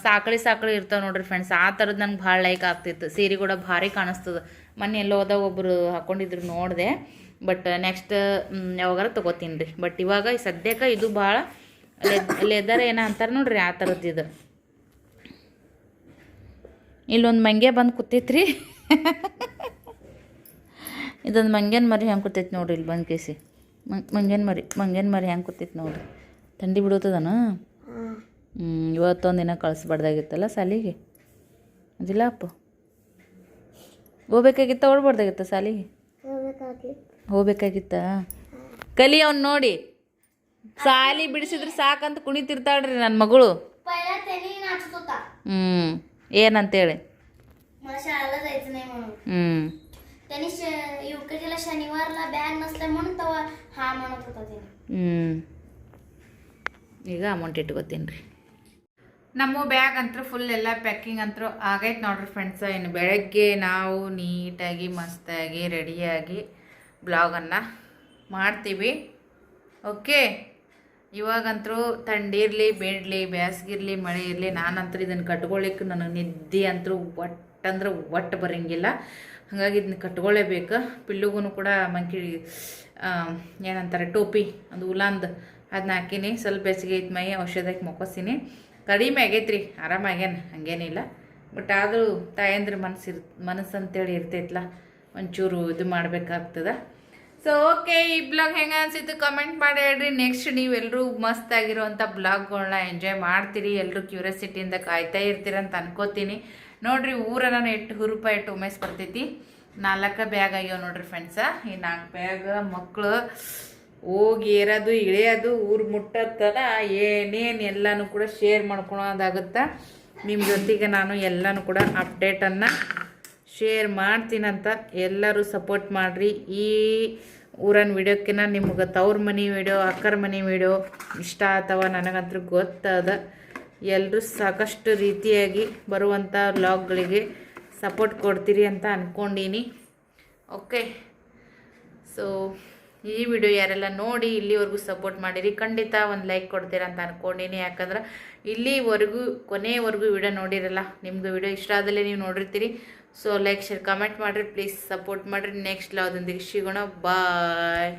[SPEAKER 2] ಸಾಕಳಿ ಇರ್ತಾವೆ ನೋಡ್ರಿ ಫ್ರೆಂಡ್ಸ್. ಆ ಥರದ್ದು ನಂಗೆ ಭಾಳ ಲೈಕ್ ಆಗ್ತಿತ್ತು. ಸೀರೆ ಕೂಡ ಭಾರಿ ಕಾಣಿಸ್ತದೆ. ಮೊನ್ನೆ ಎಲ್ಲೋ ಹೋದಾಗ ಒಬ್ಬರು ಹಾಕ್ಕೊಂಡಿದ್ರು ನೋಡಿದೆ. ಬಟ್ ನೆಕ್ಸ್ಟ್ ಯಾವಾಗಾರ ತೊಗೋತೀನಿ ರೀ. ಬಟ್ ಇವಾಗ ಸದ್ಯಕ್ಕೆ ಇದು ಭಾಳ ಲೆದರ್ ಏನೋ ಅಂತಾರೆ ನೋಡ್ರಿ, ಆ ಥರದ್ದು ಇದು. ಇಲ್ಲೊಂದು ಮಂಗೆ ಬಂದು ಕೂತೈತ್ರಿ. ಇದೊಂದು ಮಂಗ್ಯನ ಮರಿ ಹೆಂಗೆ ಕೂತೈತಿ ನೋಡ್ರಿ. ಇಲ್ಲಿ ಬಂದು ಕೇಸಿ ಮಂಗ್ಯನ ಮರಿ ಹೆಂಗೆ ಕೂತೈತಿ ನೋಡ್ರಿ. ಥಂಡಿ ಬಿಡೋತದನ. ಇವತ್ತೊಂದು ದಿನ ಕಳಿಸ್ಬಾರ್ದಾಗಿತ್ತಲ್ಲ ಸಾಲಿಗೆ. ಅದಿಲ್ಲ ಅಪ್ಪ ಹೋಗ್ಬೇಕಾಗಿತ್ತ ಓಡ್ಬಾರ್ದಾಗಿತ್ತ ಸಾಲಿಗೆ ಹೋಗ್ಬೇಕಾಗಿತ್ತ ಕಲಿ ಅವ್ನು ನೋಡಿ ಸಾಲಿ ಬಿಡಿಸಿದ್ರೆ ಸಾಕಂತ ಕುಣಿತಿರ್ತಾಳ್ರಿ ನನ್ನ ಮಗಳು ಏನಂತೇಳಿ
[SPEAKER 3] शाळेला जायचं नाही म्हणून त्यांनी युकेजीला शनिवारला बॅग नसल्या म्हणून तेव्हा हा म्हणत होता त्याने
[SPEAKER 2] ಈಗ ಅಮೌಂಟ್ ಇಟ್ಕೋತೀನಿ ರೀ ನಮ್ಮ ಬ್ಯಾಗ್ ಅಂತೂ ಫುಲ್ ಎಲ್ಲ ಪ್ಯಾಕಿಂಗ್ ಅಂತೂ ಆಗೈತೆ ನೋಡ್ರಿ ಫ್ರೆಂಡ್ಸ. ಇನ್ನು ಬೆಳಗ್ಗೆ ನಾವು ನೀಟಾಗಿ ಮಸ್ತಾಗಿ ರೆಡಿಯಾಗಿ ಬ್ಲಾಗನ್ನು ಮಾಡ್ತೀವಿ. ಓಕೆ, ಇವಾಗಂತೂ ಥಂಡಿ ಇರಲಿ ಬೇಡಲಿ ಬ್ಯಾಸ್ಗಿರಲಿ ಮಳೆ ಇರಲಿ ನಾನಂತೂ ಇದನ್ನು ಕಟ್ಕೊಳ್ಳಿಕ್ಕೆ ನನಗೆ ನಿದ್ದೆ ಅಂತೂ ಒಟ್ಟಂದ್ರೆ ಒಟ್ಟು ಬರೋಂಗಿಲ್ಲ. ಹಾಗಾಗಿ ಇದನ್ನ ಕಟ್ಕೊಳ್ಳೇಬೇಕು. ಪಿಲ್ಲುಗೂ ಕೂಡ ಮಂಕಿ ಏನಂತಾರೆ ಟೋಪಿ ಅದು ಉಲಾಂದು ಅದನ್ನ ಹಾಕೀನಿ. ಸ್ವಲ್ಪ ಬೆಚ್ಚಗೆ ಐತೆ ಮೈ ಔಷಧಕ್ಕೆ ಮೊಕ್ಕೋತೀನಿ. ಕಡಿಮೆ ಆಗೈತೆ ರೀ, ಆರಾಮಾಗ್ಯಾನ, ಹಂಗೇನಿಲ್ಲ. ಬಟ್ ಆದರೂ ತಾಯಂದ್ರೆ ಮನಸ್ಸು ಅಂತೇಳಿ ಇರ್ತೈತಲ್ಲ, ಒಂಚೂರು ಇದು ಮಾಡಬೇಕಾಗ್ತದೆ. ಸೊ ಓಕೆ, ಈ ಬ್ಲಾಗ್ ಹೆಂಗೆ ಅನಿಸಿತ್ತು ಕಮೆಂಟ್ ಮಾಡಿ ಹೇಳ್ರಿ. ನೆಕ್ಸ್ಟ್ ನೀವೆಲ್ಲರೂ ಮಸ್ತಾಗಿರೋವಂಥ ಬ್ಲಾಗ್ಗಳನ್ನ ಎಂಜಾಯ್ ಮಾಡ್ತೀರಿ, ಎಲ್ಲರೂ ಕ್ಯೂರಿಯಾಸಿಟಿಯಿಂದ ಕಾಯ್ತಾ ಇರ್ತೀರ ಅಂತ ಅನ್ಕೋತೀನಿ. ನೋಡಿರಿ ಊರನ್ನ ಎಷ್ಟು ಹುರುಪ ಎಷ್ಟು ಉಮೇಶ್ ಬರ್ತೈತಿ. 4 ಬ್ಯಾಗ್ ಆಗ್ಯಾವ ನೋಡ್ರಿ ಫ್ರೆಂಡ್ಸ. ಈ 4 ಬ್ಯಾಗ್ ಮಕ್ಕಳು ಹೋಗಿ ಏರೋದು ಇಳಿಯೋದು ಊರು ಮುಟ್ಟತ್ತನ ಏನೇನು ಎಲ್ಲನೂ ಕೂಡ ಶೇರ್ ಮಾಡ್ಕೊಳೋದಾಗುತ್ತೆ. ನಿಮ್ಮ ಜೊತೆಗೆ ನಾನು ಎಲ್ಲನೂ ಕೂಡ ಅಪ್ಡೇಟನ್ನು ಶೇರ್ ಮಾಡ್ತೀನಂತ ಎಲ್ಲರೂ ಸಪೋರ್ಟ್ ಮಾಡಿರಿ. ಈ ಊರನ್ನ ವಿಡಿಯೋಕ್ಕಿಂತ ನಿಮ್ಗೆ ತವ್ರ ಮನೆ ವಿಡಿಯೋ ಅಕ್ಕರ ಮನೆ ವಿಡಿಯೋ ಇಷ್ಟ ಆಗ್ತವ ನನಗಂತೂ ಗೊತ್ತದ. ಎಲ್ಲರೂ ಸಾಕಷ್ಟು ರೀತಿಯಾಗಿ ಬರುವಂಥ ವ್ಲಾಗ್ಗಳಿಗೆ ಸಪೋರ್ಟ್ ಕೊಡ್ತೀರಿ ಅಂತ ಅಂದ್ಕೊಂಡೀನಿ. ಓಕೆ, ಸೊ ಈ ವಿಡಿಯೋ ಯಾರೆಲ್ಲ ನೋಡಿ ಇಲ್ಲಿವರೆಗೂ ಸಪೋರ್ಟ್ ಮಾಡಿರಿ ಖಂಡಿತ ಒಂದು ಲೈಕ್ ಕೊಡ್ತೀರಾ ಅಂತ ಅಂದ್ಕೊಂಡೀನಿ. ಯಾಕಂದ್ರೆ ಇಲ್ಲಿವರೆಗೂ ಕೊನೆಯವರೆಗೂ ವಿಡಿಯೋ ನೋಡಿರಲ್ಲ, ನಿಮ್ಗೆ ವಿಡಿಯೋ ಇಷ್ಟ ಆದಲ್ಲೇ ನೀವು ನೋಡಿರ್ತೀರಿ. ಸೊ ಲೈಕ್ ಶೇರ್ ಕಮೆಂಟ್ ಮಾಡಿರಿ, ಪ್ಲೀಸ್ ಸಪೋರ್ಟ್ ಮಾಡಿರಿ. ನೆಕ್ಸ್ಟ್ ಲಾವ್ದೊಂದಿಗೆ ಸಿಗೋಣ. ಬಾಯ್.